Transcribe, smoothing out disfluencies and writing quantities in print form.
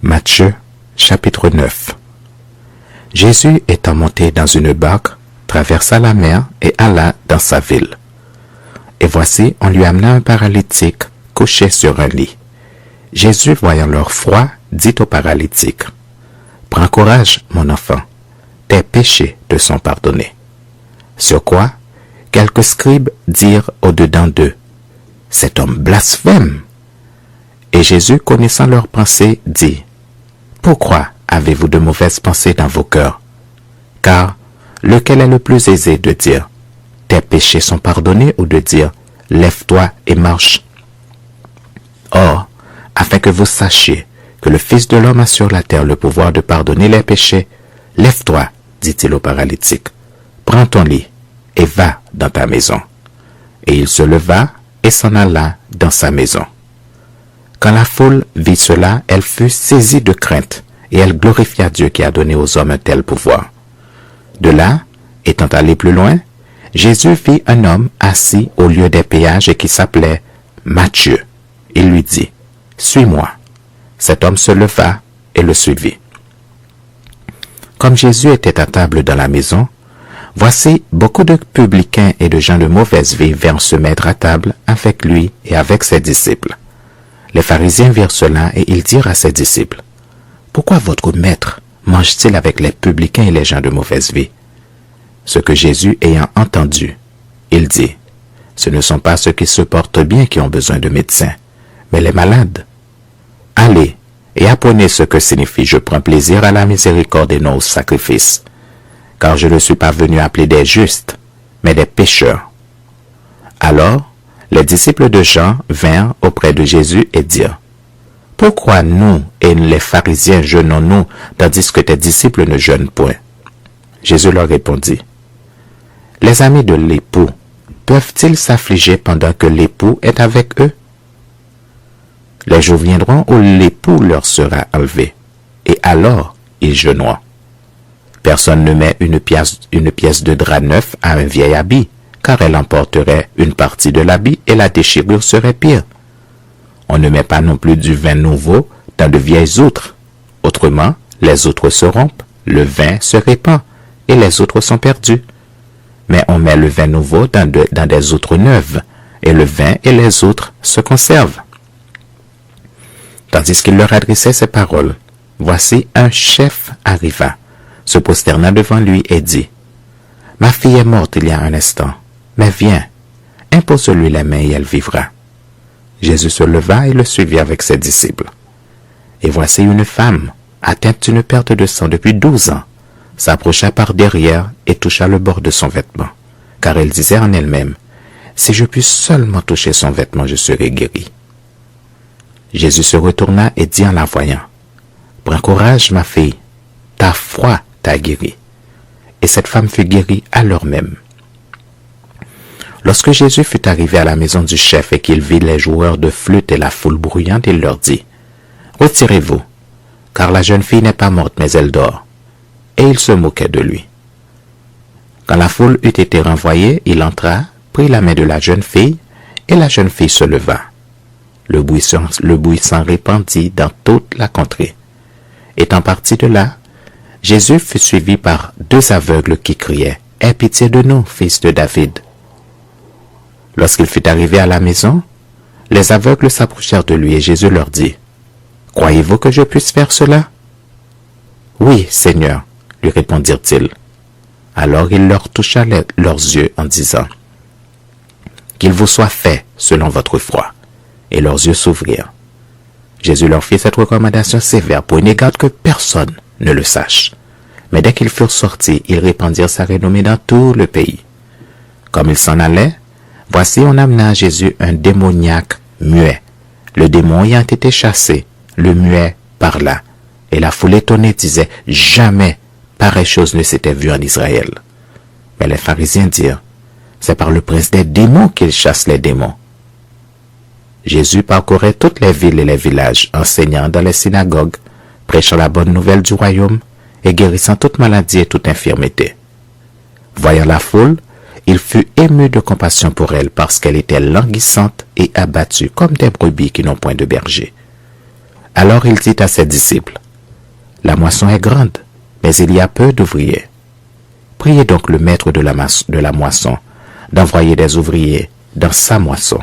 Matthieu, chapitre 9. Jésus étant monté dans une barque, traversa la mer et alla dans sa ville. Et voici, on lui amena un paralytique couché sur un lit. Jésus, voyant leur foi, dit au paralytique, « Prends courage, mon enfant, tes péchés te sont pardonnés. » Sur quoi, quelques scribes dirent au-dedans d'eux, « Cet homme blasphème. » Et Jésus, connaissant leurs pensées, dit, « Pourquoi avez-vous de mauvaises pensées dans vos cœurs? Car lequel est le plus aisé de dire, « Tes péchés sont pardonnés » ou de dire, « Lève-toi et marche » ? Or, afin que vous sachiez que le Fils de l'homme a sur la terre le pouvoir de pardonner les péchés, « Lève-toi, dit-il au paralytique, prends ton lit et va dans ta maison. » Et il se leva et s'en alla dans sa maison. Quand la foule vit cela, elle fut saisie de crainte, et elle glorifia Dieu qui a donné aux hommes un tel pouvoir. De là, étant allé plus loin, Jésus vit un homme assis au lieu des péages et qui s'appelait Matthieu. Il lui dit, « Suis-moi. » Cet homme se leva et le suivit. Comme Jésus était à table dans la maison, voici beaucoup de publicains et de gens de mauvaise vie vinrent se mettre à table avec lui et avec ses disciples. Les pharisiens virent cela et ils dirent à ses disciples, « Pourquoi votre maître mange-t-il avec les publicains et les gens de mauvaise vie ?» Ce que Jésus ayant entendu, il dit, « Ce ne sont pas ceux qui se portent bien qui ont besoin de médecins, mais les malades. Allez et apprenez ce que signifie « Je prends plaisir à la miséricorde et non au sacrifice, car je ne suis pas venu appeler des justes, mais des pécheurs. » Alors, les disciples de Jean vinrent auprès de Jésus et dirent, « Pourquoi nous et les pharisiens jeûnons-nous, tandis que tes disciples ne jeûnent point ?» Jésus leur répondit, « Les amis de l'époux peuvent-ils s'affliger pendant que l'époux est avec eux? Les jours viendront où l'époux leur sera enlevé, et alors ils jeûneront. Personne ne met une pièce de drap neuf à un vieil habit, car elle emporterait une partie de l'habit et la déchirure serait pire. On ne met pas non plus du vin nouveau dans de vieilles outres. Autrement, les outres se rompent, le vin se répand, et les outres sont perdues. Mais on met le vin nouveau dans des outres neuves, et le vin et les outres se conservent. » Tandis qu'il leur adressait ces paroles, voici un chef arriva, se prosterna devant lui et dit, « Ma fille est morte il y a un instant, mais viens, impose-lui les mains et elle vivra. » Jésus se leva et le suivit avec ses disciples. Et voici une femme, atteinte d'une perte de sang depuis 12 ans, s'approcha par derrière et toucha le bord de son vêtement, car elle disait en elle-même, « Si je puis seulement toucher son vêtement, je serai guérie. » Jésus se retourna et dit en la voyant, « Prends courage, ma fille, ta foi t'a guérie. » Et cette femme fut guérie à l'heure même. Lorsque Jésus fut arrivé à la maison du chef et qu'il vit les joueurs de flûte et la foule bruyante, il leur dit, « Retirez-vous, car la jeune fille n'est pas morte, mais elle dort. » Et il se moquait de lui. Quand la foule eut été renvoyée, il entra, prit la main de la jeune fille, et la jeune fille se leva. Le bruit s'en répandit dans toute la contrée. Étant parti de là, Jésus fut suivi par 2 aveugles qui criaient, « Aie pitié de nous, fils de David. » Lorsqu'il fut arrivé à la maison, les aveugles s'approchèrent de lui et Jésus leur dit, « Croyez-vous que je puisse faire cela? » « Oui, Seigneur, » lui répondirent-ils. Alors il leur toucha leurs yeux en disant, « Qu'il vous soit fait selon votre foi. » Et leurs yeux s'ouvrirent. Jésus leur fit cette recommandation sévère pour une garde que personne ne le sache. Mais dès qu'ils furent sortis, ils répandirent sa renommée dans tout le pays. Comme ils s'en allaient, voici on amena à Jésus un démoniaque muet. Le démon ayant été chassé, le muet parla. Et la foule étonnée disait, « Jamais pareille chose ne s'était vue en Israël. » Mais les pharisiens dirent, « C'est par le prince des démons qu'il chasse les démons. » Jésus parcourait toutes les villes et les villages, enseignant dans les synagogues, prêchant la bonne nouvelle du royaume et guérissant toute maladie et toute infirmité. Voyant la foule, il fut ému de compassion pour elle parce qu'elle était languissante et abattue comme des brebis qui n'ont point de berger. Alors il dit à ses disciples, « La moisson est grande, mais il y a peu d'ouvriers. Priez donc le maître de la moisson d'envoyer des ouvriers dans sa moisson. »